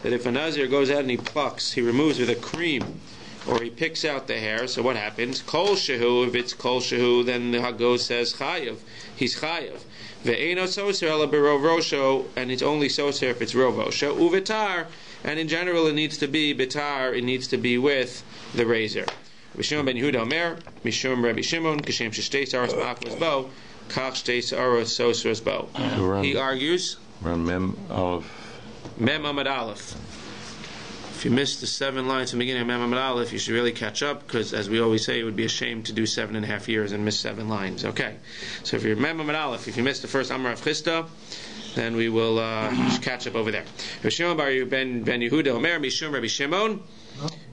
that if a Nazir goes out and he plucks, he removes with a cream, or he picks out the hair, so what happens? Kol shehu, if it's kol shehu, then the Hagos says chayav, he's chayav. Ve'eno soser ela berov rosho, and it's only soser if it's rov rosho. Uvetar, and in general it needs to be betar, it needs to be with the razor. Rabbi Shimon ben Yehuda Omer, Mishum Rabbi Shimon, Kashem Shtei Saros Ma'akvas Bo, Kach Shtei Saros Soseros Bo. He argues, Mem Aleph. Mem Amad Aleph. If you missed the 7 lines from the beginning of Mem Amad Aleph, you should really catch up, because as we always say, it would be a shame to do 7.5 years and miss 7 lines. Okay, so if you're Mem Amad Aleph, if you missed the first Amar of Chista, then we will catch up over there. Rabbi Shimon ben Yehuda Omer, Mishum Rabbi Shimon,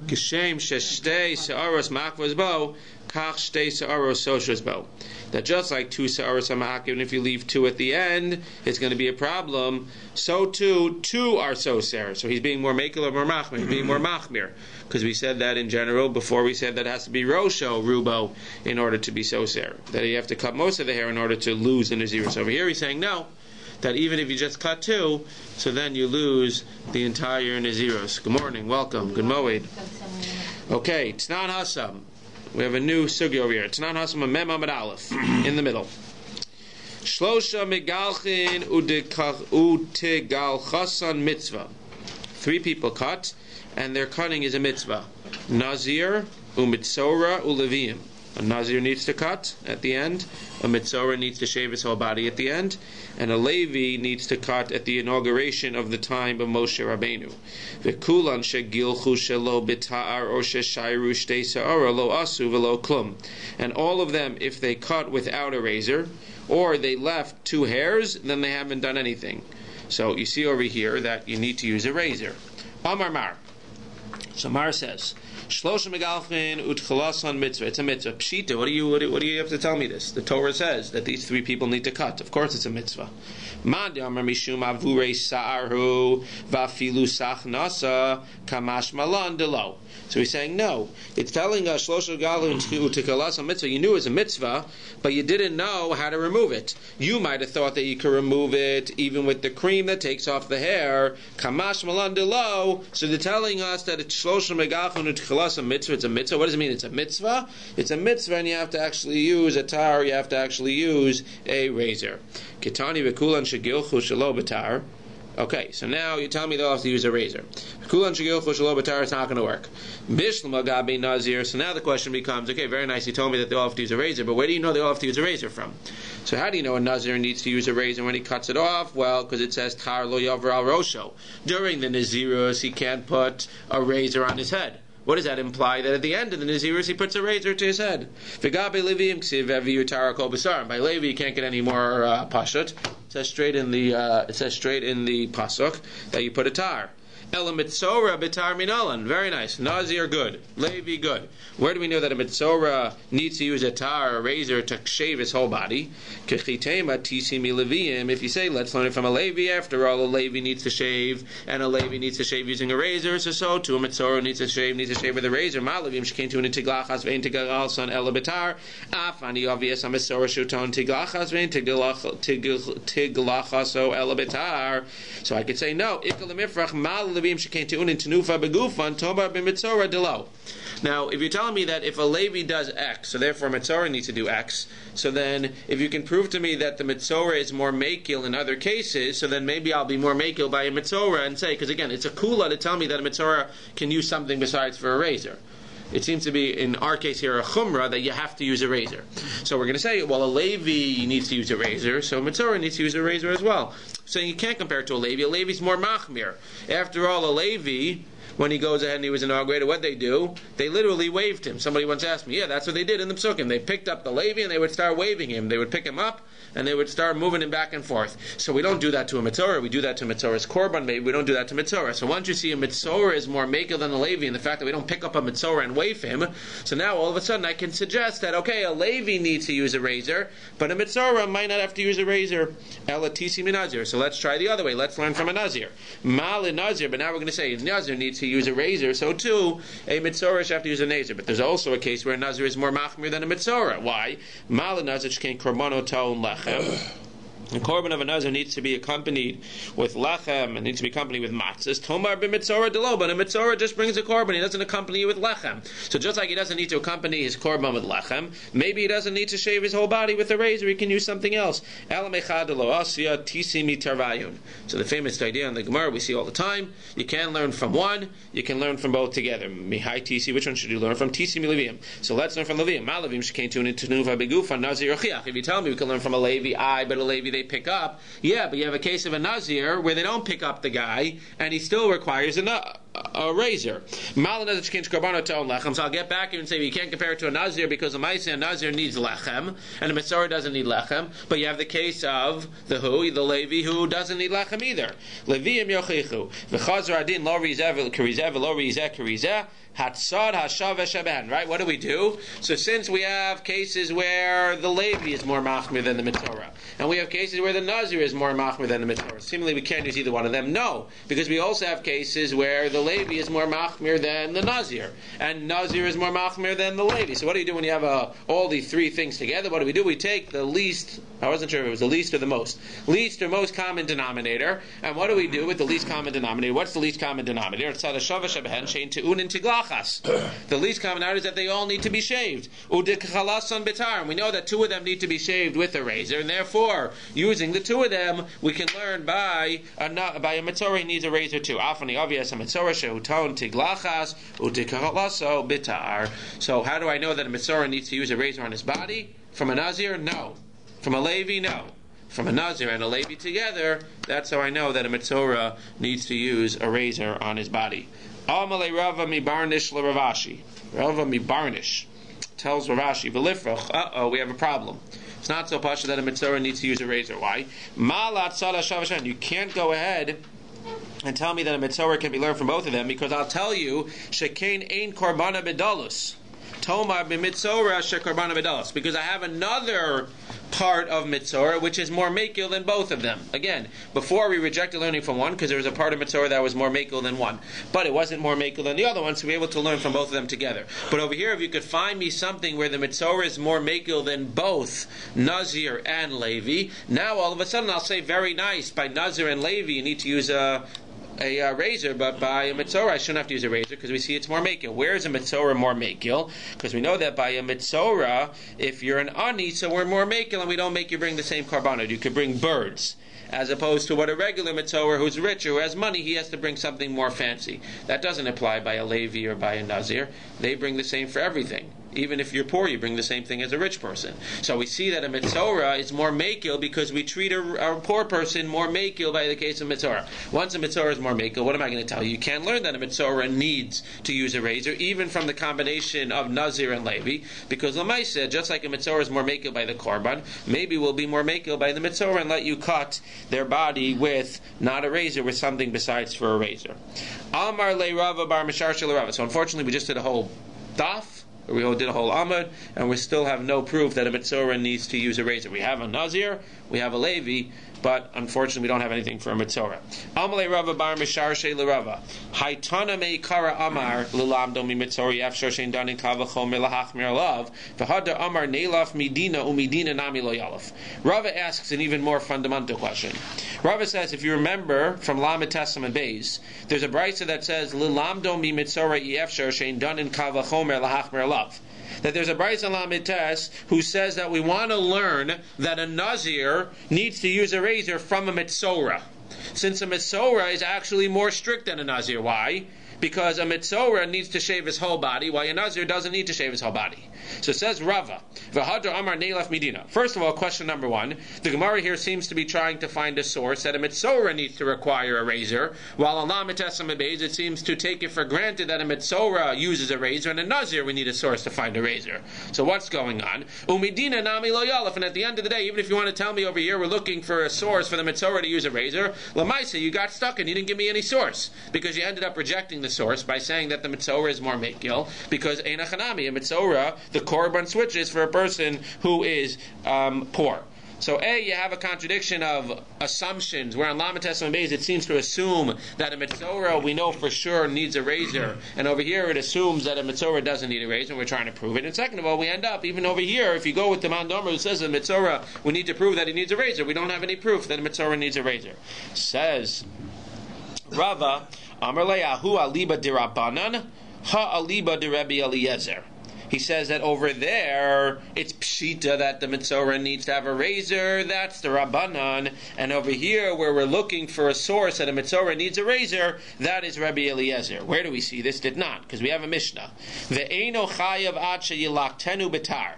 Geshem Shtei Saros Ma'akvas Bo, Kach Shtei Saros Soseros Bo. That just like 2 Saros are ma'akiv, and if you leave 2 at the end, it's going to be a problem. So too, 2 are soser. So he's being more mekel or more machmir. He's being more machmir. Because we said that in general, before we said that it has to be rosho, rubo, in order to be soser. That you have to cut most of the hair in order to lose the nazirus. Over here he's saying no, that even if you just cut 2, so then you lose the entire nazirus. Good morning, welcome, good moed. Okay, T'nan Hasam. We have a new sugi over here. T'nan Hasam Mem Amad Aleph in the middle. Shlosha megalchin utegalchasan mitzvah. 3 people cut, and their cutting is a mitzvah. Nazir umitzora uleviim. A Nazir needs to cut at the end. A Mitzorah needs to shave his whole body at the end. And a Levi needs to cut at the inauguration of the time of Moshe Rabbeinu. V'kulan shegilchu shelo b'ta'ar or sheshayru shtei sa'ara lo asu v'lo klum. And all of them, if they cut without a razor, or they left 2 hairs, then they haven't done anything. So you see over here that you need to use a razor. Amar Mar. So Mar says, Shlosha megalchin utchalasan mitzvah. It's a mitzvah. Pshita. What do you have to tell me this? The Torah says that these 3 people need to cut. Of course, it's a mitzvah. Man de'amar mishum avurei sa'arhu vafilu sachnasa kamash malan delo. So he's saying no. It's telling us Shlosha megalchin utchalasan mitzvah. You knew it was a mitzvah, but you didn't know how to remove it. You might have thought that you could remove it even with the cream that takes off the hair. Kamash malan delo. So they're telling us that it's Shlosha megalchin utchalasan mitzvah. It's a mitzvah. What does it mean? It's a mitzvah. It's a mitzvah, and you have to actually use a tar. You have to actually use a razor. Kitani v'kulan shegilchu shelo b'tar. Okay, so now you tell me they'll have to use a razor. Kulan shegilchu shelo b'tar, it's not going to work. Bishlam agabe nazir. So now the question becomes, okay, very nice. You told me that they all have to use a razor, but where do you know they all have to use a razor from? So how do you know a nazir needs to use a razor when he cuts it off? Well, because it says tar lo yavar al rosho. During the nazirus, he can't put a razor on his head. What does that imply? That at the end of the Nazirus he puts a razor to his head. By Levi you can't get any more pashut. It says straight in the pasuk that you put a tar. Ela mitzora bitar minalan. Very nice. Nazir good. Levi good. Where do we know that a mitzora needs to use a tar, a razor, to shave his whole body? Kechitema tisimi leviim. If you say, let's learn it from a Levi, after all, a Levi needs to shave, and a Levi needs to shave using a razor, so too a mitzora needs to shave with a razor. Ma levim shekain tunin tiglachas vein tiglalsan ela bitar. Afani obvious a mitzora shuton tiglachas vein tiglachaso ela bitar. So I could say, no, ikal mifrach mal. Now, if you're telling me that if a Levi does X, so therefore Mitzorah needs to do X, so then if you can prove to me that the Mitzorah is more makil in other cases, so then maybe I'll be more makil by a Mitzorah and say, because again, it's a kula to tell me that a Mitzorah can use something besides for a razor. It seems to be, in our case here, a chumrah that you have to use a razor. So we're going to say, well, a Levi needs to use a razor, so Mitzorah needs to use a razor as well. So you can't compare it to a Levi. A Levi's more machmir. After all, a Levi, when he goes ahead and he was inaugurated, what they do? They literally waved him. Somebody once asked me, yeah, that's what they did in the Psukim. They picked up the Levi and they would start waving him. They would pick him up and they would start moving him back and forth. So we don't do that to a Mitzorah. We do that to Mitzorah's Korban. Maybe we don't do that to Mitzorah. So once you see a Mitzorah is more makel than a Levi, and the fact that we don't pick up a Mitzorah and wave him, so now all of a sudden I can suggest that, okay, a Levi needs to use a razor, but a Mitzorah might not have to use a razor. Elatisi min Nazir. So let's try the other way. Let's learn from a Nazir. Mal in Nazir, but now we're going to say if Nazir needs to use a razor, so too a Mitzorah should have to use a Nazir. But there's also a case where a Nazir is more machmir than a Mitzorah. Why? Mal in Nazir shkein korbanot ta'un lechem. The korban of a nazir needs to be accompanied with lechem and needs to be accompanied with matzahs. Tomar b'mitzorah delo, but a mitzorah just brings a korban. He doesn't accompany it with lechem. So just like he doesn't need to accompany his korban with lechem, maybe he doesn't need to shave his whole body with a razor. He can use something else. So the famous idea in the Gemara we see all the time: you can learn from one, you can learn from both together. Mihai tisi, which one should you learn from? Tisi mileviim. So let's learn from Leviim. Malavim shekain tunin tenuva begufa nazir chiach. If you tell me we can learn from a Levi, but a Levi they pick up. Yeah, but you have a case of a Nazir where they don't pick up the guy, and he still requires a razor. So I'll get back here and say you can't compare it to a Nazir because a Nazir needs lechem, and a Mitzorah doesn't need lechem. But you have the case of the Levi, who doesn't need lechem either. Leviim yochichu v'chazar adin lo rizev k'rizev lo rizeh k'rizeh. Right? What do? So since we have cases where the Levi is more machmir than the Mitzorah, and we have cases where the Nazir is more machmir than the Mitzorah, seemingly we can't use either one of them. No, because we also have cases where the Levi is more machmir than the Nazir, and Nazir is more machmir than the Levi. So what do you do when you have all these three things together? What do? We take the least, I wasn't sure if it was the least or the most. Least or most common denominator. And what do we do with the least common denominator? What's the least common denominator? The least common denominator is that they all need to be shaved. And we know that two of them need to be shaved with a razor, and therefore, using the two of them, we can learn by a Mitzorah needs a razor too. Often obvious a Mitzorah shehuton tiglachas utikalaso bitar. So how do I know that a Mitzorah needs to use a razor on his body? From a Nazir? No. From a Levi? No. From a Nazir and a Levi together, that's how I know that a Mitzorah needs to use a razor on his body. Amalei Rava mi barnish l'Ravashi. Rava mi barnish tells Ravashi, "V'lifrach, we have a problem. It's not so pasha that a Mitzorah needs to use a razor. Why? Malat tzala shavashan. You can't go ahead and tell me that a Mitzorah can be learned from both of them, because I'll tell you, shekain ein korbana bedalus. Tomar b'mitzorah shekorbana bedalus. Because I have another part of Mitzorah which is more makil than both of them. Again, before we rejected learning from one because there was a part of Mitzorah that was more makil than one, but it wasn't more makil than the other one, so we were able to learn from both of them together. But over here, if you could find me something where the Mitzorah is more makil than both Nazir and Levi, now all of a sudden I'll say, very nice, by Nazir and Levi you need to use a razor, but by a Mitzorah I shouldn't have to use a razor because we see it's more makil. Where is a Mitzorah more makil? Because we know that by a Mitzorah, if you're an ani, so we're more makil, and we don't make you bring the same karbanot. You could bring birds, as opposed to what a regular Mitzorah who's richer, who has money, he has to bring something more fancy. That doesn't apply by a Levi or by a Nazir. They bring the same for everything. Even if you're poor, you bring the same thing as a rich person. So we see that a Mitzorah is more makil because we treat a poor person more makil by the case of Mitzorah. Once a Mitzorah is more makil, what am I going to tell you? You can't learn that a Mitzorah needs to use a razor, even from the combination of Nazir and Levi, because Lamaisa, just like a Mitzorah is more makil by the korban, maybe we'll be more makil by the Mitzorah and let you cut their body with not a razor, with something besides for a razor. Amar le Rava bar Mishar shel Rava. So unfortunately we just did a whole DAF, we did a whole Amud, and we still have no proof that a Mitzorah needs to use a razor. We have a Nazir, we have a Levi, but unfortunately we don't have anything for a Mitzorah. Amalei Rava bar Mishar shel Rava. Haitana me kara amar l'lamdo mi Mitzorah yafshar shein danin kavachom melahachmir alav v'hada amar neilaf midina umidina nami lo yalaf. Rava asks an even more fundamental question. Rava says, if you remember from Lamed Testament Beis, there's a brisa that says l'lamdo mi Mitzorah yafshar shein danin kavachom melahachmir alav. That there's a brisa in Lamed Tes who says that we want to learn that a Nazir needs to use a razor from a Mitzorah, since a Mitzorah is actually more strict than a Nazir. Why? Because a Mitzorah needs to shave his whole body, while a Nazir doesn't need to shave his whole body. So it says Rava, V'hadra Amar Neilaf Medina. First of all, question number one, the Gemara here seems to be trying to find a source that a Mitzorah needs to require a razor, while on Lamed Testament Beis it seems to take it for granted that a Mitzorah uses a razor, and a Nazir we need a source to find a razor. So what's going on? Umidina Nami Lo Yalaf, and at the end of the day, even if you want to tell me over here we're looking for a source for the Mitzorah to use a razor, Lamaisa, you got stuck and you didn't give me any source, because you ended up rejecting the source by saying that the Mitzorah is more makil, because Einachanami, a Mitzorah, the korban switches for a person who is poor. So you have a contradiction of assumptions, where on Lamed Tesman Beis it seems to assume that a Metzora we know for sure needs a razor, and over here it assumes that a Metzora doesn't need a razor, and we're trying to prove it. And second of all, we end up, even over here, if you go with the Mandomer who says a Metzora, we need to prove that he needs a razor. We don't have any proof that a Metzora needs a razor. Says Rava, Amar le'ahu aliba dirabanan, ha-aliba diRabbi Eliezer. He says that over there, it's pshita that the Metzora needs to have a razor, that's the Rabbanan, and over here, where we're looking for a source that a Metzora needs a razor, that is Rabbi Eliezer. Where do we see this? Did not, because we have a Mishnah. Ve'eno chayav ad sheyilaktenu betar.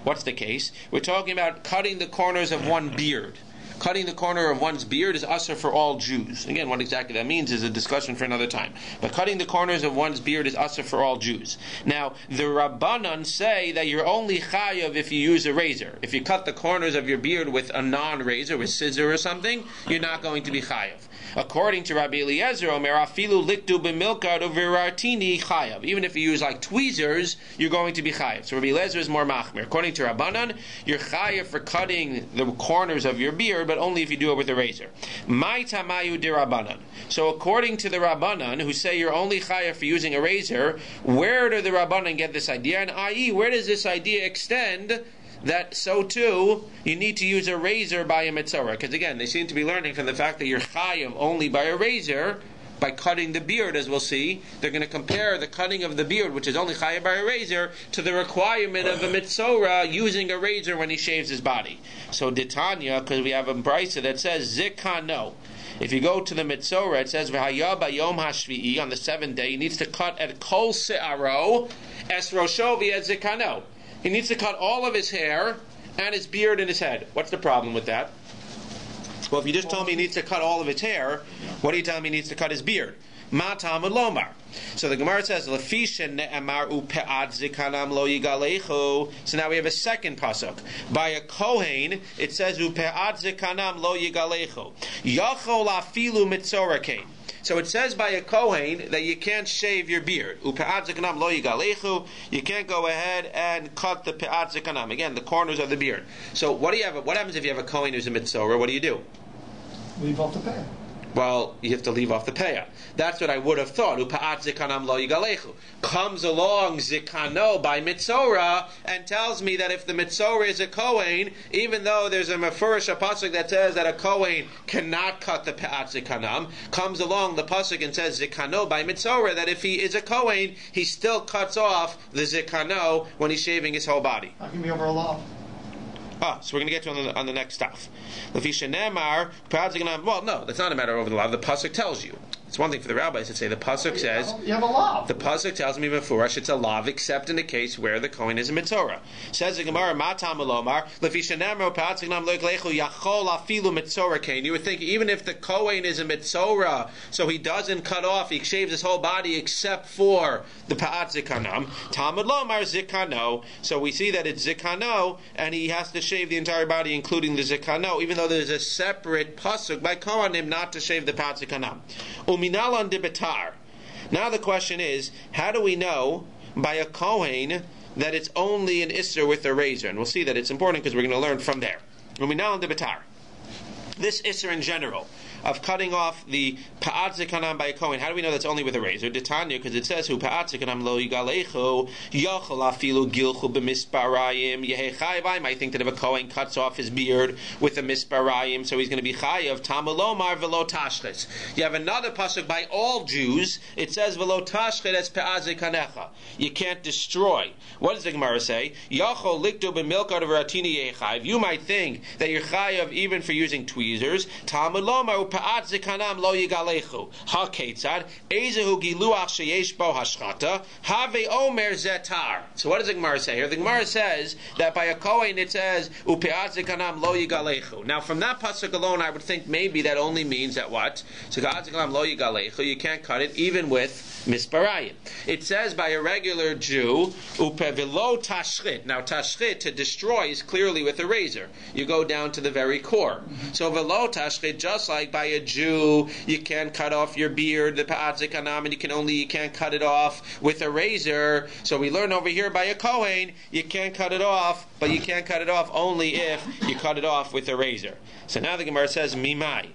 What's the case? We're talking about cutting the corners of one beard. Cutting the corner of one's beard is usher for all Jews. Again, what exactly that means is a discussion for another time. But cutting the corners of one's beard is usher for all Jews. Now, the Rabbanan say that you're only chayav if you use a razor. If you cut the corners of your beard with a non-razor, with scissor or something, you're not going to be chayav. According to Rabbi Eliezer, Omer afilu liktu b'milkad u'virartini chayav. Even if you use like tweezers, you're going to be chayav. So Rabbi Eliezer is more machmir. According to Rabbanan, you're chayav for cutting the corners of your beard, but only if you do it with a razor. My tamayu de Rabbanan. So according to the Rabbanan, who say you're only chayav for using a razor, where do the Rabbanan get this idea? And i.e., where does this idea extend that so too you need to use a razor by a Metzora? Because again, they seem to be learning from the fact that you're chayav only by a razor, by cutting the beard, as we'll see. They're going to compare the cutting of the beard, which is only chayav by a razor, to the requirement of a Metzora using a razor when he shaves his body. So Ditanya, because we have a brisa that says zikano. If you go to the Metzora, it says v'haya bayom hashvi'i, on the 7th day, he needs to cut at kol se'aro es rosho v'et zikano. He needs to cut all of his hair and his beard and his head. What's the problem with that? Well, if you just told me he needs to cut all of his hair, what are you telling me he needs to cut his beard? Ma Talmud lomar. So the Gemara says, Lefisha ne'amar u'pe'ad zikanam lo yigalechu. So now we have a second pasuk. By a Kohen, it says u'pe'ad zikanam lo yigalechu. Yachol afilu mitzora kain. So it says by a Kohen that you can't shave your beard. U'pe'ad zikanam lo yigalechu. You can't go ahead and cut the pe'ad zikanam. Again, the corners of the beard. So what do you have? What happens if you have a Kohen who's a mitzora? What do? Leave off the pay. Well, you have to leave off the payah. That's what I would have thought. Upa'at zikanam lo yigalechu. Comes along zikano by Mitzora and tells me that if the Mitzora is a Kohen, even though there's a mefurish pasuk that says that a Kohen cannot cut the pa'at zikanam, comes along the pasuk and says zikano by Mitzora, that if he is a Kohen, he still cuts off the zikano when he's shaving his whole body. That can be over a law. So we're going to get to on the next stuff. Well, no, that's not a matter over the law. The pasuk tells you. It's one thing for the rabbis to say. The pasuk says you have a law. The pasuk tells me before it's a lav, except in the case where the Kohen is a Metzora. Says the Gemara, Matam Alomar, Lefishanemro Patzignam Loiklechu Yachol Afilu Metzora Kain. You would think even if the Kohen is a Metzora, so he doesn't cut off, he shaves his whole body except for the Pa'at Zikanam. Talmud Lomar Zikano. So we see that it's Zikano, and he has to shave the entire body, including the Zikano, even though there's a separate pasuk by Kohanim not to shave the Pa'at Zikanam. Uminalan de betar. Now the question is, how do we know by a Kohen that it's only an Isser with a razor? And we'll see that it's important because we're going to learn from there. Uminalan de betar. This Isser in general, of cutting off the Pa'at Zikanam by a Kohen, how do we know that's only with a razor? Detanya, because it says, Hu Pa'at Zikanam lo yigalechu, yachol afilu gilchu b'misparayim, yehechayv. I might think that if a Kohen cuts off his beard with a misparayim, so he's going to be chayav, tamalomar velo tashches. You have another pasuk by all Jews, it says, velo tashchet es Pa'at Zikanecha. You can't destroy. What does the Gemara say? Yachol liktu b'milkad v'ratini yechayv. You might think that you're chayav even for using tweezers. Talmud lomar Pa'at zikanam lo yigalechu. Ha ketzad ezehu giluach sheyesh bo hashchata have omer zetar. So what does the Gemara say here? The Gemara says that by a Kohen it says u'pe'at zikanam lo yigalechu. Now from that pasuk alone, I would think maybe that only means that what? So Pa'at zikanam lo yigalechu. You can't cut it even with misparayim. It says by a regular Jew u'pevilo tashchit. Now tashchit, to destroy, is clearly with a razor. You go down to the very core. So velo tashchit, just like by a Jew, you can't cut off your beard, the pa'at zikanam, and you can't cut it off with a razor. So we learn over here by a Kohen, you can't cut it off, but you can't cut it off only if you cut it off with a razor. So now the Gemara says, Mimai.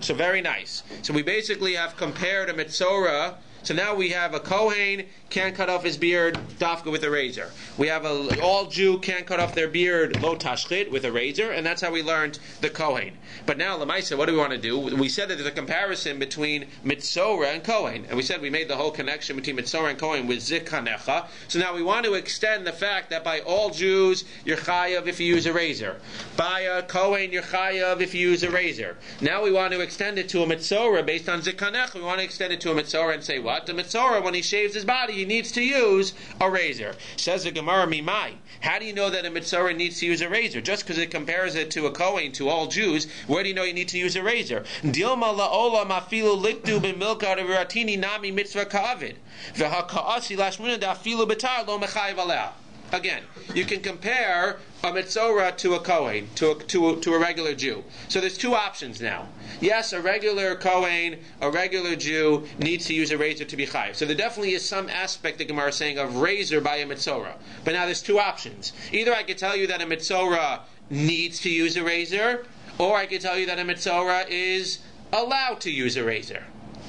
So very nice. So we basically have compared a Mitzorah. So now we have a Kohen can't cut off his beard dafka with a razor. We have all Jew can't cut off their beard lo tashchit with a razor, and that's how we learned the Kohen. But now Lamaisa, what do we want to do? We said that there's a comparison between Mitzorah and Kohen, and we said we made the whole connection between Mitzorah and Kohen with Zikanecha. So now we want to extend the fact that by all Jews you're chayav if you use a razor. By a Kohen you're chayav if you use a razor. Now we want to extend it to a Mitzorah based on Zikanecha. We want to extend it to a Mitzorah and say what? The Mitzorah, when he shaves his body, he needs to use a razor. Says the Gemara, Mimai. How do you know that a Mitzorah needs to use a razor? Just because it compares it to a Kohen, to all Jews, where do you know you need to use a razor? Dilma la'ola mafilu likdu b'milka reviratini nami mitzvah ka'avid. V'ha'ka'asi lashmuna da'afilu b'tar lo mechayiv aleh. Again, you can compare a Mitzorah to a Kohen, to a regular Jew. So there's two options now. Yes, a regular Kohen, a regular Jew, needs to use a razor to be chayiv. So there definitely is some aspect, the Gemara is saying, of razor by a Mitzorah. But now there's two options. Either I could tell you that a Mitzorah needs to use a razor, or I could tell you that a Mitzorah is allowed to use a razor.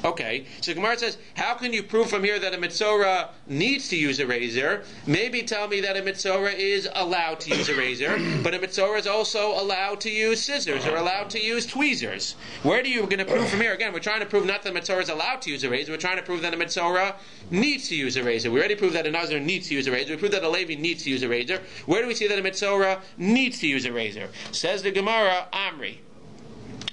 Okay, so Gemara says, how can you prove from here that a Mitzorah needs to use a razor? Maybe tell me that a Mitzorah is allowed to use a razor, but a Mitzorah is also allowed to use scissors or allowed to use tweezers. Where do you going to prove from here? Again, we're trying to prove not that a Mitzorah is allowed to use a razor, we're trying to prove that a Mitzorah needs to use a razor. We already proved that a Nazir needs to use a razor. We proved that a Levi needs to use a razor. Where do we see that a Mitzorah needs to use a razor? Says the Gemara, Amri.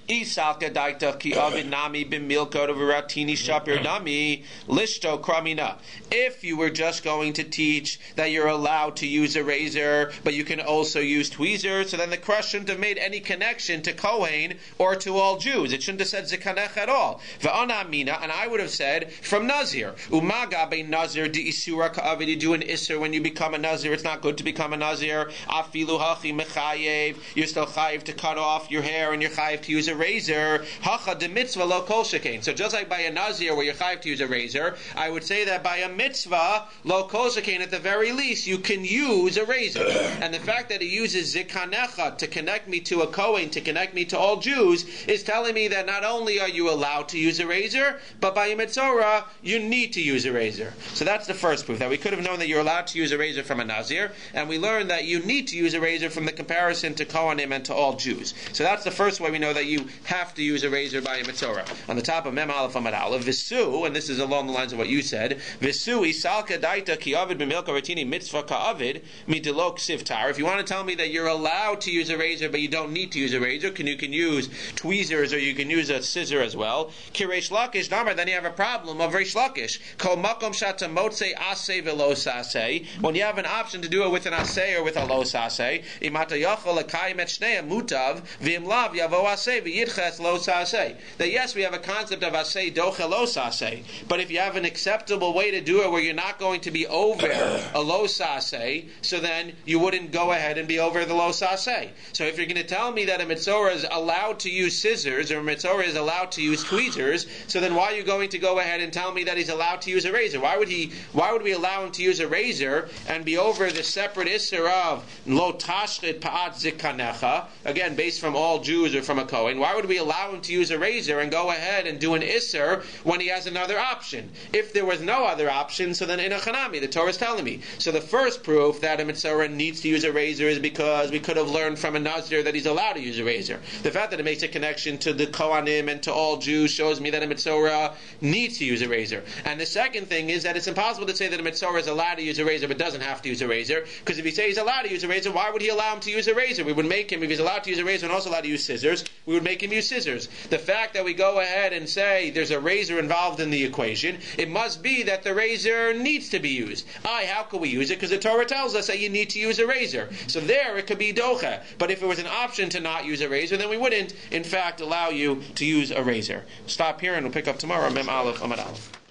Isalka daita ki avid nami b'milka v'ratini shapir nami lishto kramina. If you were just going to teach that you're allowed to use a razor, but you can also use tweezers, so then the question shouldn't have made any connection to Kohen or to all Jews. It shouldn't have said zikanech at all. V'ana mina, and I would have said from Nazir. Umaga be Nazir di isura ka'avid. You do an isur when you become a Nazir. It's not good to become a Nazir. Afilu hachi mechayev. You're still chayiv to cut off your hair, and you're chayiv to use a razor. Hacha de mitzvah lo kol shekain. So just like by a Nazir where you're chayiv to use a razor, I would say that by a mitzvah lo kol shekain, at the very least you can use a razor. And the fact that he uses zikanecha to connect me to a Kohen, to connect me to all Jews, is telling me that not only are you allowed to use a razor, but by a Mitzorah you need to use a razor. So that's the first proof, that we could have known that you're allowed to use a razor from a Nazir, and we learned that you need to use a razor from the comparison to Kohanim and to all Jews. So that's the first way we know that you have to use a razor by a Mitzorah. On the top of Mem Aleph Amad Aleph, Visu, and this is along the lines of what you said, Visu isalka daita ki avid b'milka ratini mitzvah ka'avid midelo ksiv tar. If you want to tell me that you're allowed to use a razor, but you don't need to use a razor, you can use tweezers or you can use a scissor as well. Ki Reish Lakish namar, then you have a problem of Reish Lakish. Kol makom shata motze aseh velo saseh. When you have an option to do it with an aseh or with a lo saseh, imata yachol lekayim et shnei mutav v'im lav yavo aseh v'yidches lo saseh. That yes, we have a concept of aseh doche lo saseh, but if you have an acceptable way to do it where you're not going to be over a lo saseh, so then you wouldn't go ahead and be over the lo saseh. So if you're going to tell me that a Mitzorah is allowed to use scissors or a Mitzorah is allowed to use tweezers, so then why are you going to go ahead and tell me that he's allowed to use a razor? Why would we allow him to use a razor and be over the separate isser of lo tashchit pa'at zikanecha, again based from all Jews or from a Kohen? Why would we allow him to use a razor and go ahead and do an isser when he has another option? If there was no other option, so then in a chanami, the Torah is telling me. So the first proof that a Mitzorah needs to use a razor is because we could have learned from a Nazir that he's allowed to use a razor. The fact that it makes a connection to the Kohanim and to all Jews shows me that a Mitzorah needs to use a razor. And the second thing is that it's impossible to say that a Mitzorah is allowed to use a razor but doesn't have to use a razor, because if you say he's allowed to use a razor, why would he allow him to use a razor? We would make him, if he's allowed to use a razor and also allowed to use scissors, we would make him use scissors. The fact that we go ahead and say there's a razor involved in the equation, it must be that the razor needs to be used. How could we use it? Because the Torah tells us that you need to use a razor. So there it could be docha. But if it was an option to not use a razor, then we wouldn't, in fact, allow you to use a razor. Stop here and we'll pick up tomorrow. Mem Aleph Amad Aleph.